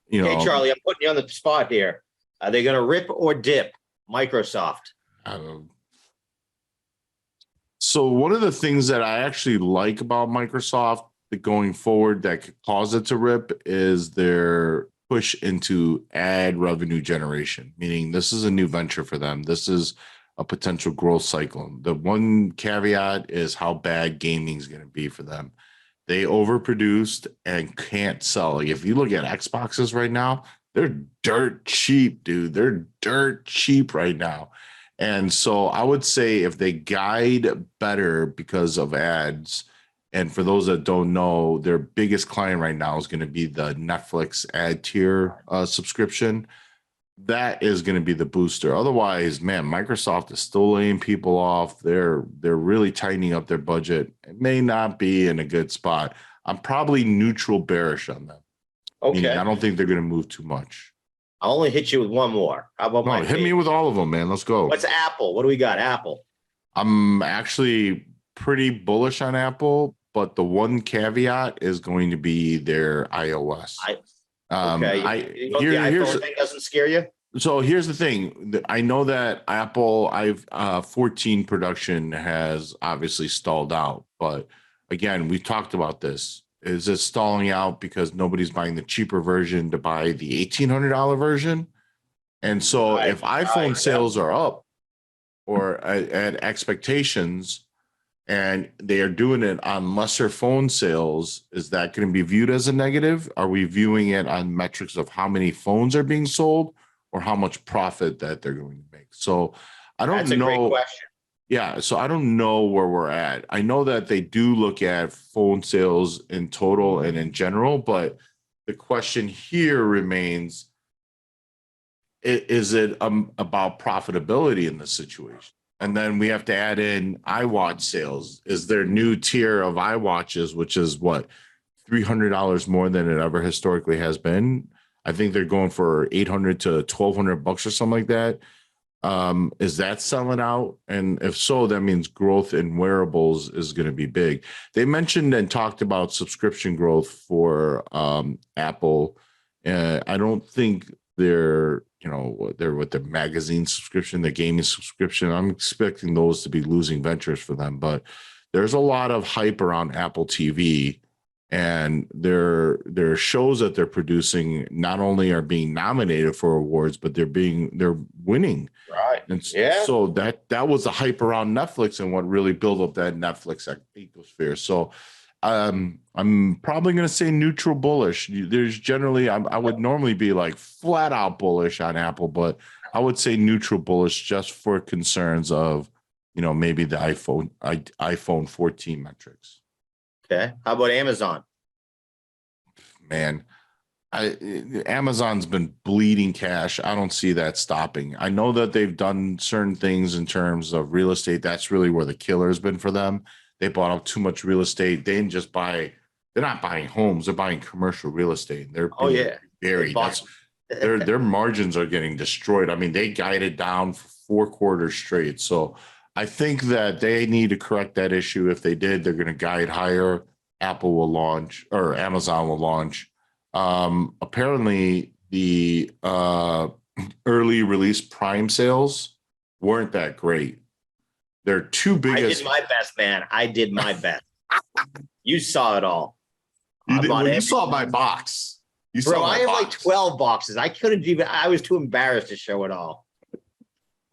you know, Hey, Charlie, I'm putting you on the spot here. Are they going to rip or dip Microsoft? So one of the things that I actually like about Microsoft going forward that could cause it to rip is their push into ad revenue generation, meaning this is a new venture for them. This is a potential growth cycle. The one caveat is how bad gaming is going to be for them. They overproduced and can't sell. Like if you look at Xboxes right now, they're dirt cheap, dude. They're dirt cheap right now. And so I would say if they guide better because of ads, and for those that don't know, their biggest client right now is going to be the Netflix ad tier subscription. That is going to be the booster. Otherwise, man, Microsoft is still laying people off. They're really tightening up their budget. It may not be in a good spot. I'm probably neutral bearish on them. Okay. Meaning I don't think they're going to move too much. I'll only hit you with one more. How about No, hit me with all of them, man. Let's go. What's Apple? What do we got? Apple. I'm actually pretty bullish on Apple, but the one caveat is going to be their iOS. Okay. The iPhone thing doesn't scare you? So here's the thing. I know that Apple 14 production has obviously stalled out, but again, we talked about this. Is it stalling out because nobody's buying the cheaper version to buy the $1,800 version? And so if iPhone sales are up or at expectations and they are doing it on lesser phone sales, is that going to be viewed as a negative? Are we viewing it on metrics of how many phones are being sold or how much profit that they're going to make? So I don't know. That's a great question. Yeah, so I don't know where we're at. I know that they do look at phone sales in total and in general, but the question here remains, is it about profitability in this situation? And then we have to add in iWatch sales. Is their new tier of iWatches, which is what, $300 more than it ever historically has been? I think they're going for $800 to $1,200 or something like that. Is that selling out? And if so, that means growth in wearables is going to be big. They mentioned and talked about subscription growth for Apple. I don't think they're with the magazine subscription, the gaming subscription. I'm expecting those to be losing ventures for them, but there's a lot of hype around Apple TV. And their shows that they're producing not only are being nominated for awards, but they're winning. Right. And so that was the hype around Netflix and what really built up that Netflix ecosphere. So I'm probably going to say neutral bullish. There's generally, I would normally be like flat out bullish on Apple, but I would say neutral bullish just for concerns of, maybe the iPhone 14 metrics. Okay. How about Amazon? Man, Amazon's been bleeding cash. I don't see that stopping. I know that they've done certain things in terms of real estate. That's really where the killer has been for them. They bought up too much real estate. They didn't just buy. They're not buying homes. They're buying commercial real estate. They're Oh being yeah. buried. That's their margins are getting destroyed. I mean, they guided down for 4 quarters straight. So I think that they need to correct that issue. If they did, they're going to guide higher. Apple will launch, or Amazon will launch. Apparently the early release Prime sales weren't that great. They're two biggest. I did my best, man. I did my best. You saw it all. You saw my box. I have like 12 boxes. I couldn't even, I was too embarrassed to show it all.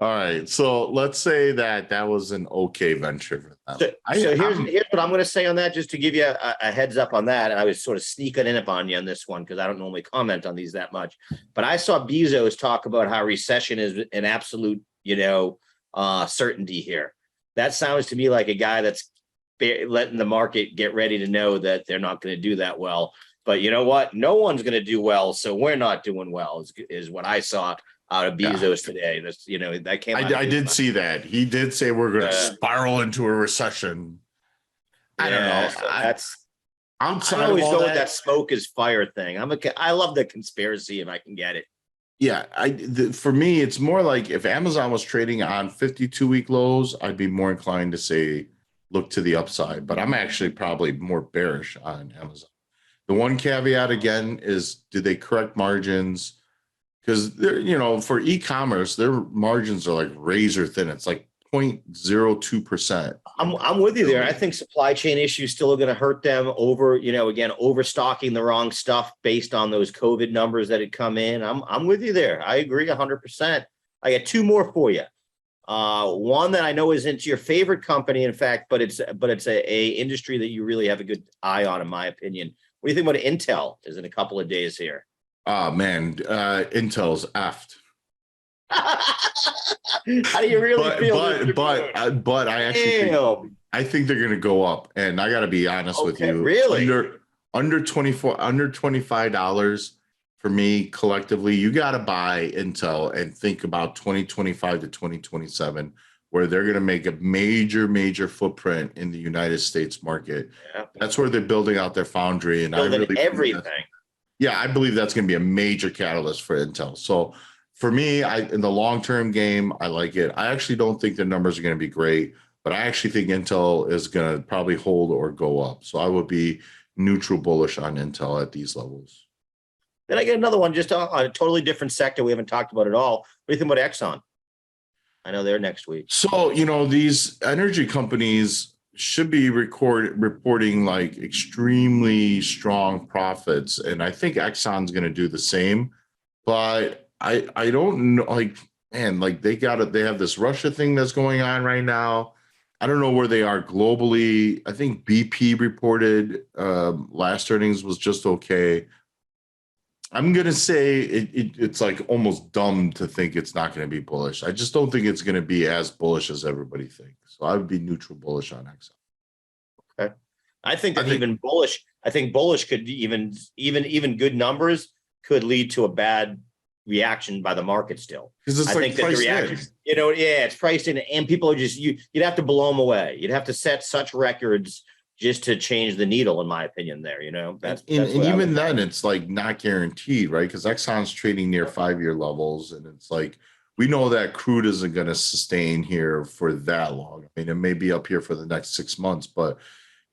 All right. So let's say that was an okay venture for them. So here's what I'm going to say on that, just to give you a heads up on that. And I was sort of sneaking in up on you on this one because I don't normally comment on these that much. But I saw Bezos talk about how recession is an absolute, certainty here. That sounds to me like a guy that's letting the market get ready to know that they're not going to do that well. But you know what? No one's going to do well. So we're not doing well is what I saw out of Bezos today. That's, that came out. I did see that. He did say we're going to spiral into a recession. I don't know. So I always go with that smoke is fire thing. I love the conspiracy if I can get it. Yeah, for me, it's more like if Amazon was trading on 52-week lows, I'd be more inclined to say look to the upside. But I'm actually probably more bearish on Amazon. The one caveat again is, do they correct margins? Because they're, for e-commerce, their margins are like razor thin. It's like 0.02%. I'm with you there. I think supply chain issues still are going to hurt them over, again, overstocking the wrong stuff based on those COVID numbers that had come in. I'm with you there. I agree 100%. I got two more for you. One that I know isn't your favorite company, in fact, but it's a industry that you really have a good eye on, in my opinion. What do you think about Intel? Is in a couple of days here. Oh man, Intel's effed. How do you really feel? But I actually I think they're going to go up, and I got to be honest with you. Really, under $25 for me collectively, you got to buy Intel and think about 2025 to 2027, where they're going to make a major footprint in the United States market. Yeah. That's where they're building out their foundry, and building everything. I believe that's going to be a major catalyst for Intel. So for me, in the long-term game, I like it. I actually don't think the numbers are going to be great, but I actually think Intel is going to probably hold or go up. So I would be neutral bullish on Intel at these levels. Then I get another one just on a totally different sector we haven't talked about at all. What do you think about Exxon? I know they're next week. So, these energy companies should be reporting like extremely strong profits. And I think Exxon's going to do the same, but I don't know, they have this Russia thing that's going on right now. I don't know where they are globally. I think BP reported last earnings was just okay. I'm going to say it's like almost dumb to think it's not going to be bullish. I just don't think it's going to be as bullish as everybody thinks. So I would be neutral bullish on Exxon. Okay. I think bullish could even good numbers could lead to a bad reaction by the market still. Because it's like the reaction, it's priced in, and people are just you'd have to blow them away. You'd have to set such records just to change the needle, in my opinion. There, that's even then, it's like not guaranteed, right? Because Exxon's trading near 5-year levels, and it's like we know that crude isn't going to sustain here for that long. I mean, it may be up here for the next 6 months, but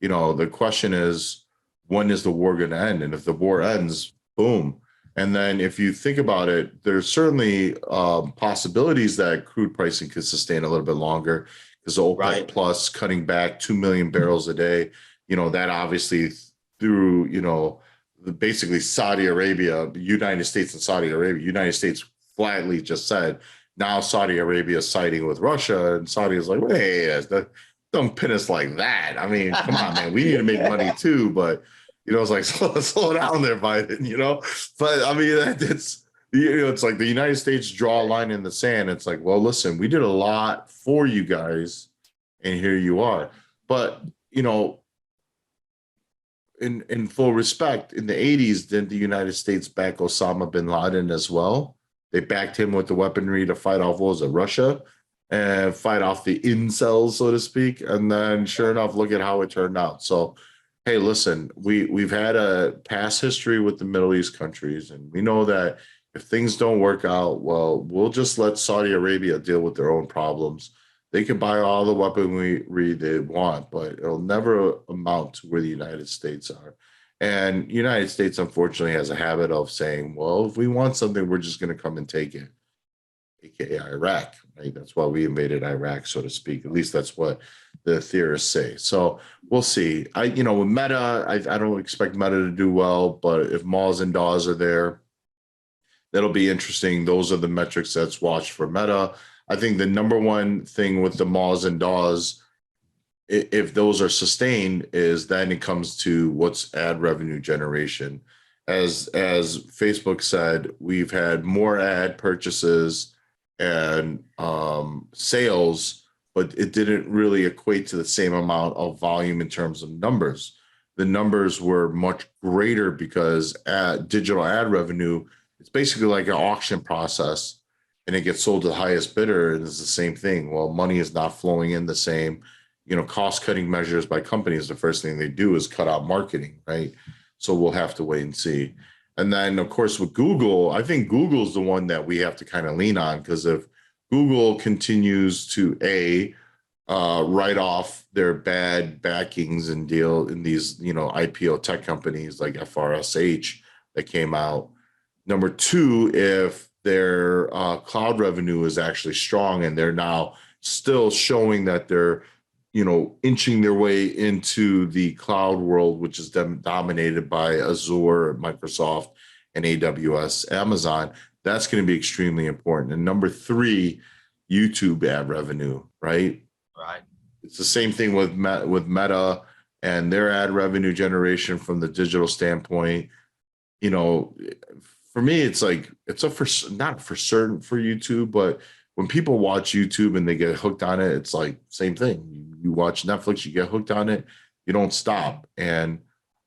the question is, when is the war going to end? And if the war ends, boom. And then if you think about it, there's certainly possibilities that crude pricing could sustain a little bit longer because OPEC Plus cutting back 2 million barrels a day. That obviously through, basically Saudi Arabia, the United States and Saudi Arabia. United States flatly just said, now Saudi Arabia is siding with Russia, and Saudi is like, hey, the don't pin us like that. I mean, come on, man. We need to make money too, but it's like slow down there, Biden. But I mean, it's it's like the United States draw a line in the sand. It's like, well, listen, we did a lot for you guys, and here you are. But in full respect, in the 80s, didn't the United States back Osama bin Laden as well? They backed him with the weaponry to fight off, what was it, Russia? And fight off the incels, so to speak. And then sure enough, look at how it turned out. So, hey, listen, we've had a past history with the Middle East countries, and we know that if things don't work out, well, we'll just let Saudi Arabia deal with their own problems. They can buy all the weaponry they want, but it'll never amount to where the United States are. And United States, unfortunately, has a habit of saying, well, if we want something, we're just going to come and take it, aka Iraq, right? That's why we invaded Iraq, so to speak. At least that's what the theorists say. So we'll see. With Meta, I don't expect Meta to do well, but if Moz and DAWs are there, that'll be interesting. Those are the metrics that's watched for Meta. I think the number one thing with the Moz and DAWs, if those are sustained, is then it comes to what's ad revenue generation. As Facebook said, we've had more ad purchases and sales, but it didn't really equate to the same amount of volume in terms of numbers. The numbers were much greater because digital ad revenue, it's basically like an auction process, and it gets sold to the highest bidder, and it's the same thing. Well, money is not flowing in the same, cost-cutting measures by companies. The first thing they do is cut out marketing, right? So we'll have to wait and see. And then, of course, with Google, I think Google's the one that we have to kind of lean on, because if Google continues to write off their bad backings and deal in these, IPO tech companies like FRSH that came out. Number two, if their cloud revenue is actually strong and they're now still showing that they're, inching their way into the cloud world, which is dominated by Azure, Microsoft, and AWS, Amazon, that's going to be extremely important. And number three, YouTube ad revenue, right? Right. It's the same thing with Meta and their ad revenue generation from the digital standpoint. For me, it's like not for certain for YouTube, but when people watch YouTube and they get hooked on it, it's like same thing. You watch Netflix, you get hooked on it, you don't stop. And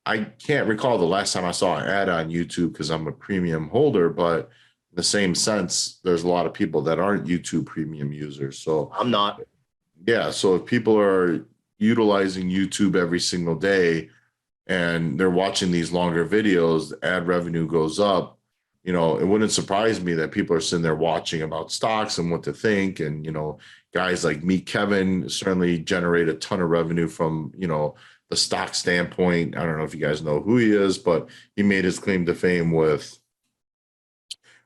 I can't recall the last time I saw an ad on YouTube because I'm a premium holder, but in the same sense, there's a lot of people that aren't YouTube premium users. So I'm not. Yeah. So if people are utilizing YouTube every single day and they're watching these longer videos, the ad revenue goes up. It wouldn't surprise me that people are sitting there watching about stocks and what to think. And, guys like Meet Kevin certainly generate a ton of revenue from, the stock standpoint. I don't know if you guys know who he is, but he made his claim to fame with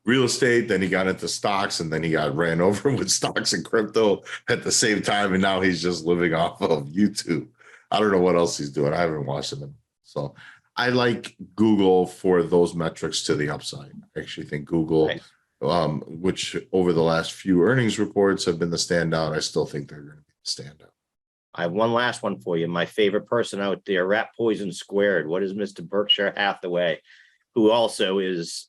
real estate. Then he got into stocks, and then he got ran over with stocks and crypto at the same time. And now he's just living off of YouTube. I don't know what else he's doing. I haven't watched him. So I like Google for those metrics to the upside. I actually think Google, Nice. Which over the last few earnings reports have been the standout, I still think they're going to be the standout. I have one last one for you. My favorite person out there, Rat Poison Squared. What is Mr. Berkshire Hathaway, who also is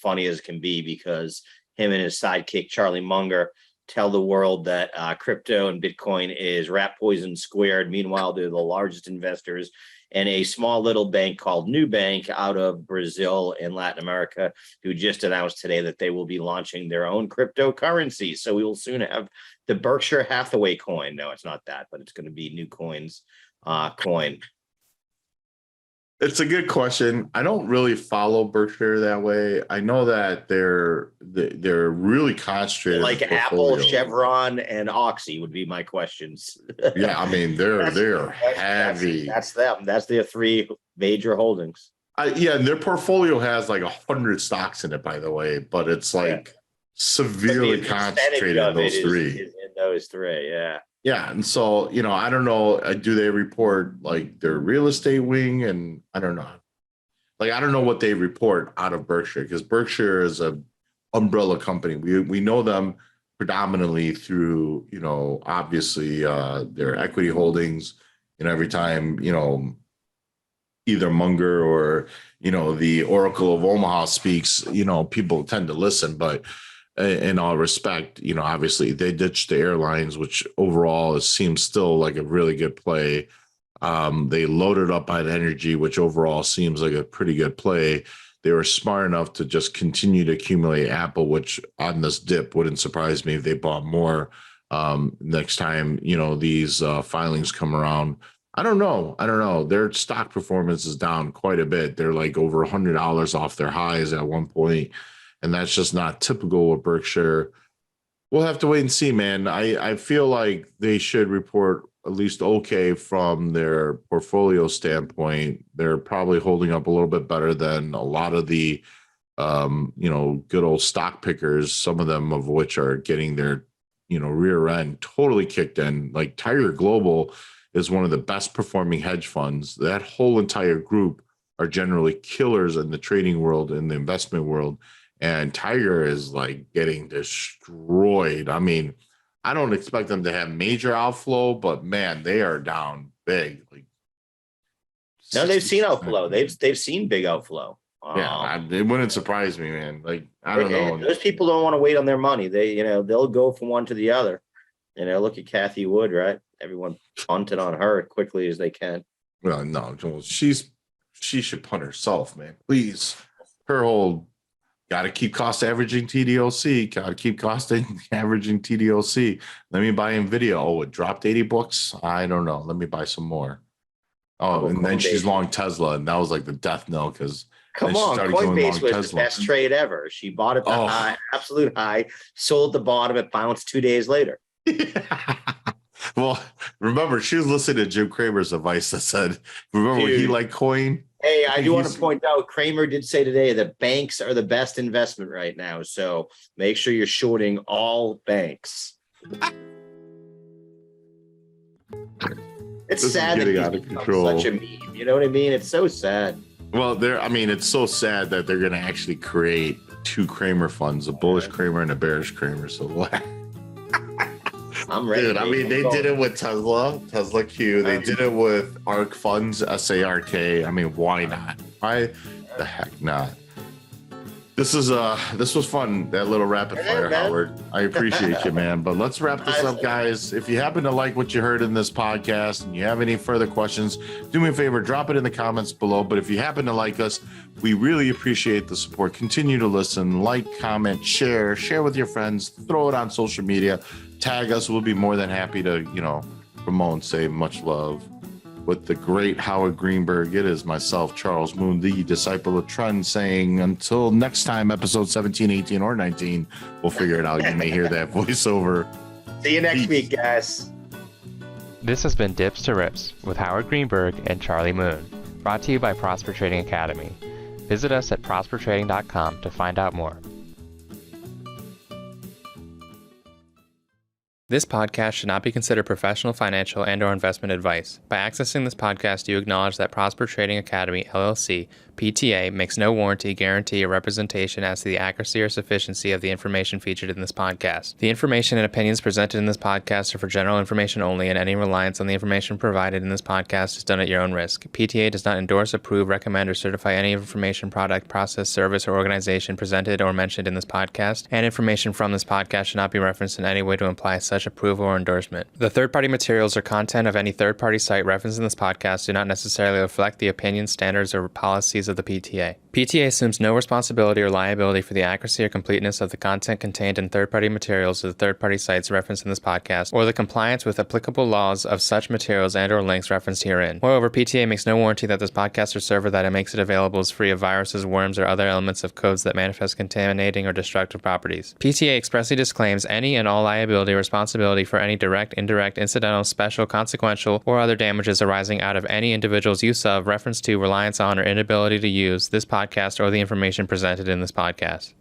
funny as can be, because him and his sidekick Charlie Munger tell the world that crypto and Bitcoin is rat poison squared. Meanwhile, they're the largest investors in a small little bank called Nubank out of Brazil and Latin America, who just announced today that they will be launching their own cryptocurrency. So we will soon have the Berkshire Hathaway coin. No, it's not that, but it's going to be New Coin's coin. It's a good question. I don't really follow Berkshire that way. I know that they're really concentrated. Like Apple, Chevron, and Oxy would be my questions. Yeah, I mean they're heavy. That's them. That's their three major holdings. Yeah, and their portfolio has like 100 stocks in it, by the way, but it's like severely concentrated in those three. Is in those three, yeah. Yeah, and so I don't know. Do they report like their real estate wing? And I don't know. Like I don't know what they report out of Berkshire, because Berkshire is a umbrella company. We know them predominantly through, obviously their equity holdings. Every time, either Munger or, the Oracle of Omaha speaks, people tend to listen. But in all respect, obviously they ditched the airlines, which overall seems still like a really good play. They loaded up on energy, which overall seems like a pretty good play. They were smart enough to just continue to accumulate Apple, which on this dip wouldn't surprise me if they bought more next time, these filings come around. I don't know. Their stock performance is down quite a bit. They're like over $100 off their highs at one point, and that's just not typical with Berkshire. We'll have to wait and see, man. I feel like they should report at least okay from their portfolio standpoint. They're probably holding up a little bit better than a lot of the, good old stock pickers, some of them of which are getting their, rear end totally kicked in. Like Tiger Global is one of the best performing hedge funds. That whole entire group are generally killers in the trading world, in the investment world. And Tiger is like getting destroyed. I mean, I don't expect them to have major outflow, but man, they are down big. Like, no, they've seen outflow. They've seen big outflow. It wouldn't surprise me, man. Like, I don't know. Those people don't want to wait on their money. They'll go from one to the other. Look at Kathy Wood, right? Everyone punted on her as quickly as they can. Well, no, she should punt herself, man. Please. Her whole got to keep cost averaging TDOC. Got to keep cost averaging TDOC. Let me buy NVIDIA. Oh, it dropped 80 bucks. I don't know. Let me buy some more. Oh, and then she's long Tesla, and that was like the death knell because come on, Coinbase was the best trade ever. She bought at the high, absolute high, sold the bottom, it bounced 2 days later. Well, remember, she was listening to Jim Cramer's advice that said, remember when he liked coin? Hey, I do want to point out, Cramer did say today that banks are the best investment right now. So make sure you're shorting all banks. It's sad that out of control. Such a meme. You know what I mean? It's so sad. Well, it's so sad that they're going to actually create two Cramer funds, a bullish Cramer and a bearish Cramer. So I'm ready. Dude, they did it with Tesla Q. They did it with ARK funds, SARK. I mean, why not? Why the heck not? This was fun, that little rapid fire, Howard. I appreciate you, man. But let's wrap this up, guys. If you happen to like what you heard in this podcast and you have any further questions, do me a favor, drop it in the comments below. But if you happen to like us, we really appreciate the support. Continue to listen, like, comment, share with your friends, throw it on social media, tag us. We'll be more than happy to, promote and say much love. With the great Howard Greenberg, it is myself, Charles Moon, the disciple of trend, saying until next time, episode 17, 18, or 19, we'll figure it out. You may hear that voiceover. See you next week, guys. This has been Dips to Rips with Howard Greenberg and Charlie Moon, brought to you by Prosper Trading Academy. Visit us at prospertrading.com to find out more. This podcast should not be considered professional, financial, and/or investment advice. By accessing this podcast, you acknowledge that Prosper Trading Academy LLC, PTA, makes no warranty, guarantee, or representation as to the accuracy or sufficiency of the information featured in this podcast. The information and opinions presented in this podcast are for general information only, and any reliance on the information provided in this podcast is done at your own risk. PTA does not endorse, approve, recommend, or certify any information, product, process, service, or organization presented or mentioned in this podcast, and information from this podcast should not be referenced in any way to imply such approval or endorsement. The third-party materials or content of any third-party site referenced in this podcast do not necessarily reflect the opinions, standards, or policies of the PTA. PTA assumes no responsibility or liability for the accuracy or completeness of the content contained in third-party materials of the third-party sites referenced in this podcast, or the compliance with applicable laws of such materials and/or links referenced herein. Moreover, PTA makes no warranty that this podcast or server that it makes it available is free of viruses, worms, or other elements of codes that manifest contaminating or destructive properties. PTA expressly disclaims any and all liability or responsibility for any direct, indirect, incidental, special, consequential, or other damages arising out of any individual's use of, reference to, reliance on, or inability to use this podcast or the information presented in this podcast.